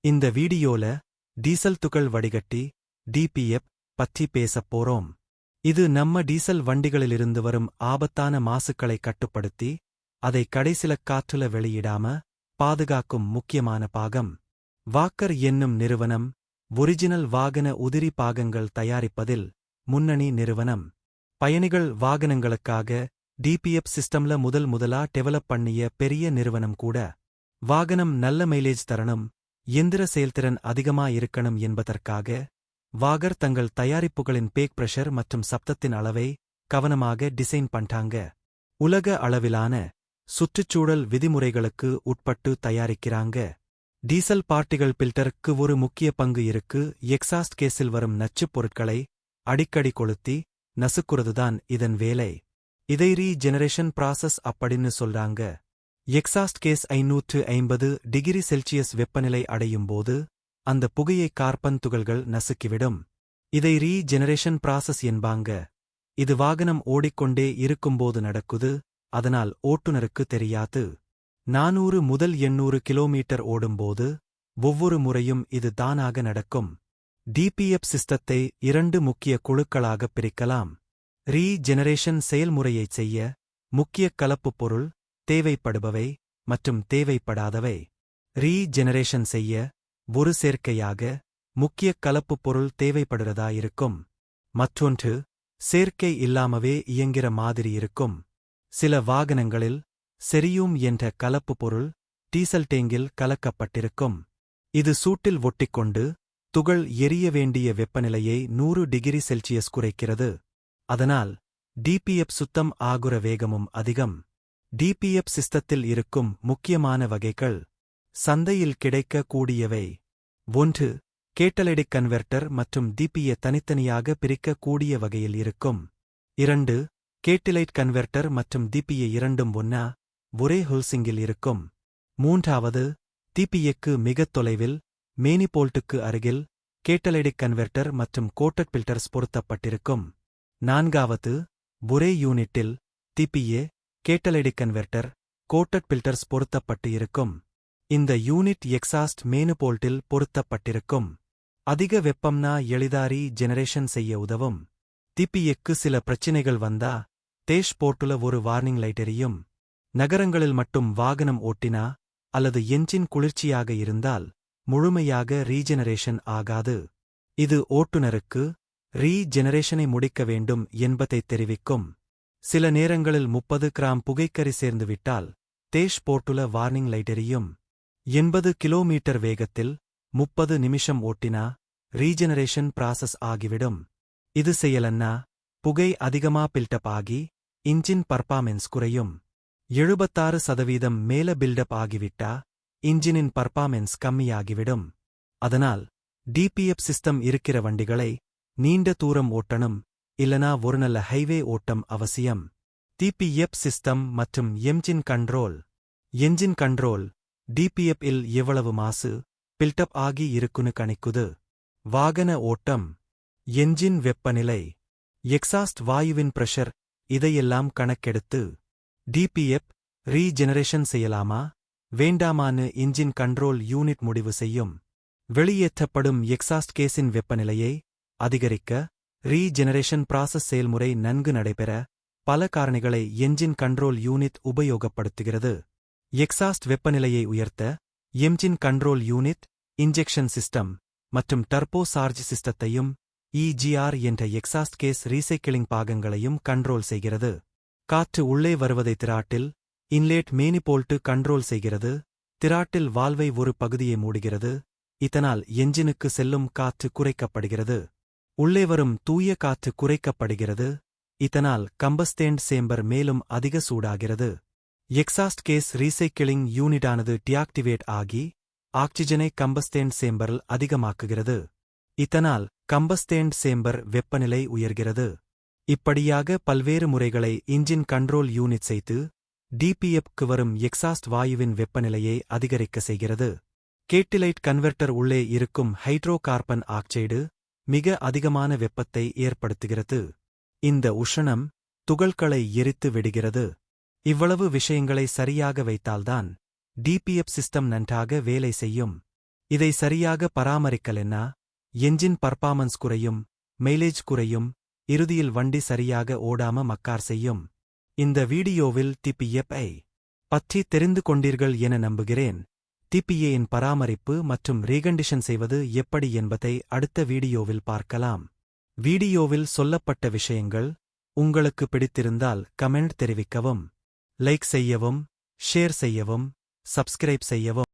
இந்த வீடியோல டீசல் துகள் வடிகட்டி டிபிஎப் பற்றி பேசப் போறோம். இது நம்ம டீசல் வண்டிகளிலிருந்து வரும் ஆபத்தான மாசுக்களை கட்டுப்படுத்தி அதை கடைசில காற்றுல வெளியிடாம பாதுகாக்கும் முக்கியமான பாகம். வாக்கர் என்னும் நிறுவனம் ஒரிஜினல் வாகன உதிரி பாகங்கள் தயாரிப்பதில் முன்னணி நிறுவனம். பயணிகள் வாகனங்களுக்காக டிபிஎப் சிஸ்டம்ல முதலா டெவலப் பண்ணிய பெரிய நிறுவனம் கூட. வாகனம் நல்ல மைலேஜ் தரணும், எந்திர செயல்திறன் அதிகமா இருக்கணும் என்பதற்காக வாகர் தங்கள் தயாரிப்புகளின் பேக் பிரஷர் மற்றும் சப்தத்தின் அளவை கவனமாக டிசைன் பண்றாங்க. உலக அளவிலான சுற்றுச்சூழல் விதிமுறைகளுக்கு உட்பட்டு தயாரிக்கிறாங்க. டீசல் பார்ட்டிகள் பில்டருக்கு ஒரு முக்கிய பங்கு இருக்கு. எக்ஸாஸ்ட் கேஸில் வரும் நச்சுப் பொருட்களை அடிக்கடி கொளுத்தி நசுக்குறதுதான் இதன் வேலை. இதை ரீஜெனரேஷன் ப்ராசஸ் அப்படின்னு சொல்றாங்க. எக்ஸாஸ்ட் கேஸ் 550 டிகிரி செல்சியஸ் வெப்பநிலை அடையும்போது அந்த புகையை கார்பன் துகள்கள் நசுக்கிவிடும். இதை ரீஜெனரேஷன் ப்ராசஸ் என்பாங்க. இது வாகனம் ஓடிக்கொண்டே இருக்கும்போது நடக்குது, அதனால் ஓட்டுநருக்கு தெரியாது. 400 முதல் 800 கிலோமீட்டர் ஓடும்போது ஒவ்வொரு முறையும் இது தானாக நடக்கும். டிபிஎப் சிஸ்டத்தை 2 முக்கிய குழுக்களாகப் பிரிக்கலாம். ரீஜெனரேஷன் செயல்முறையைச் செய்ய முக்கிய கலப்புப் பொருள், தேவைப்படுபவை மற்றும் தேவைப்படாதவை. ரீஜெனரேஷன் செய்ய ஒரு சேர்க்கையாக முக்கிய கலப்புப் பொருள் தேவைப்படுறதா இருக்கும். மற்றொன்று சேர்க்கை இல்லாமவே இயங்கிற மாதிரி இருக்கும். சில வாகனங்களில் செரியும் என்ற கலப்புப் பொருள் டீசல் டேங்கில் கலக்கப்பட்டிருக்கும். இது சூட்டில் ஒட்டிக்கொண்டு துகள் எரிய வேண்டிய வெப்பநிலையை 100 டிகிரி செல்சியஸ் குறைக்கிறது. அதனால் டிபிஎப் சுத்தம் ஆகுற வேகமும் அதிகம். டிபிஎப் சிஸ்டத்தில் இருக்கும் முக்கியமான வகைகள். சந்தையில் கிடைக்க கூடியவை: 1. கேட்டலைடிக் கன்வெர்ட்டர் மற்றும் டிபிஏ தனித்தனியாக பிரிக்க கூடிய வகையில் இருக்கும். 2. கேட்டிலைட் கன்வெர்ட்டர் மற்றும் டிபிஏ இரண்டும் ஒரே ஹோல்சிங்கில் இருக்கும். 3. டிபிஏக்கு மிகத் தொலைவில் மேனிபோல்ட்டுக்கு அருகில் கேட்டலைடிக் கன்வெர்ட்டர் மற்றும் கோட்டட் பில்டர்ஸ் பொருத்தப்பட்டிருக்கும். 4. ஒரே யூனிட்டில் டிபிஏ, கேட்டலைடிக் கன்வெர்ட்டர், கோட்டட் பில்டர்ஸ் பொருத்தப்பட்டு இருக்கும். இந்த யூனிட் எக்ஸாஸ்ட் மேனுபோல்ட்டில் பொருத்தப்பட்டிருக்கும். அதிக வெப்பம்னா எளிதா ரீஜெனரேஷன் செய்ய உதவும். டிபிஏக்கு சில பிரச்சினைகள் வந்தா டேஷ் போர்ட்டுல ஒரு வார்னிங் லைட் எரியும். நகரங்களில் மட்டும் வாகனம் ஓட்டினா அல்லது என்ஜின் குளிர்ச்சியாக இருந்தால் முழுமையாக ரீஜெனரேஷன் ஆகாது. இது ஓட்டுநருக்கு ரீஜெனரேஷனை முடிக்க வேண்டும் என்பதை தெரிவிக்கும். சில நேரங்களில் 30 கிராம் புகைக்கரி சேர்ந்துவிட்டால் டேஷ் போர்ட்டுல வார்னிங் லைட் எரியும். 80 கிலோமீட்டர் வேகத்தில் 30 நிமிஷம் ஓட்டினா ரீஜெனரேஷன் ப்ராசஸ் ஆகிவிடும். இது செய்யலன்னா புகை அதிகமா பில்டப் ஆகி இன்ஜின் பர்ஃபார்மென்ஸ் குறையும். 76% மேல பில்டப் ஆகிவிட்டா இன்ஜினின் பர்ஃபார்மென்ஸ் கம்மியாகிவிடும். அதனால் டிபிஎப் சிஸ்டம் இருக்கிற வண்டிகளை நீண்ட தூரம் ஓட்டணும், இல்லனா ஒரு நல்ல ஹைவே ஓட்டம் அவசியம். டிபிஎப் சிஸ்டம் மற்றும் engine control. Engine control DPF இல் எவ்வளவு மாசு பில்டப் ஆகி இருக்குன்னு கணிக்குது. வாகன ஓட்டம், என்ஜின் வெப்பநிலை, எக்ஸாஸ்ட் வாயுவின் பிரஷர், இதையெல்லாம் கணக்கெடுத்து டிபிஎப் ரீஜெனரேஷன் செய்யலாமா வேண்டாமான்னு இன்ஜின் கண்ட்ரோல் யூனிட் முடிவு செய்யும். வெளியேற்றப்படும் எக்ஸாஸ்ட் கேஸின் வெப்பநிலையை அதிகரிக்க ரீஜெனரேஷன் ப்ராசஸ் செயல்முறை நன்கு நடைபெற பல காரணிகளை என்ஜின் கண்ட்ரோல் யூனிட் உபயோகப்படுத்துகிறது. எக்ஸாஸ்ட் வெப்பநிலையை உயர்த்த engine control unit injection system மற்றும் டர்போ சார்ஜ் சிஸ்டத்தையும் இஜிஆர் என்ற எக்ஸாஸ்ட் கேஸ் ரீசைக்கிளிங் பாகங்களையும் கண்ட்ரோல் செய்கிறது. காற்று உள்ளே வருவதை திராட்டில் இன்லேட் மேனிபோல்ட்டு கண்ட்ரோல் செய்கிறது. திராட்டில் வால்வை ஒரு பகுதியை மூடுகிறது. இதனால் என்ஜினுக்கு செல்லும் காற்று குறைக்கப்படுகிறது. உள்ளே வரும் தூய காற்று குறைக்கப்படுகிறது. இதனால் கம்பஸ்டேண்ட் சேம்பர் மேலும் அதிக சூடாகிறது. எக்ஸாஸ்ட் கேஸ் ரீசைக்கிளிங் யூனிட்டானது டிஆக்டிவேட் ஆகி ஆக்சிஜனை கம்பஸ்டேண்ட் சேம்பரில் அதிகமாக்குகிறது. இதனால் கம்பஸ்டேண்ட் சேம்பர் வெப்பநிலை உயர்கிறது. இப்படியாக பல்வேறு முறைகளை இன்ஜின் கண்ட்ரோல் யூனிட் செய்து டிபிஎப்க்கு வரும் எக்ஸாஸ்ட் வாயுவின் வெப்பநிலையை அதிகரிக்க செய்கிறது. கேட்டிலைட் கன்வெர்ட்டர் உள்ளே இருக்கும் ஹைட்ரோ கார்பன் ஆக்சைடு மிக அதிகமான வெப்பத்தை ஏற்படுத்துகிறது. இந்த உஷ்ணம் துகள்களை எரித்து விடுகிறது. இவ்வளவு விஷயங்களை சரியாக வைத்தால்தான் டிபிஎப் சிஸ்டம் நன்றாக வேலை செய்யும். இதை சரியாக பராமரிக்கலென்னா என்ஜின் பர்ஃபார்மன்ஸ் குறையும், மைலேஜ் குறையும், இறுதியில் வண்டி சரியாக ஓடாம மக்கார் செய்யும். இந்த வீடியோவில் டிபிஎப்-ஐ பற்றி தெரிந்து கொண்டீர்கள் என நம்புகிறேன். டிபிஏ-இன் பராமரிப்பு மற்றும் ரீகண்டிஷன் செய்வது எப்படி என்பதை அடுத்த வீடியோவில் பார்க்கலாம். வீடியோவில் சொல்லப்பட்ட விஷயங்கள் உங்களுக்கு பிடித்திருந்தால் கமெண்ட் தெரிவிக்கவும், லைக் செய்யவும், ஷேர் செய்யவும், சப்ஸ்கிரைப் செய்யவும்.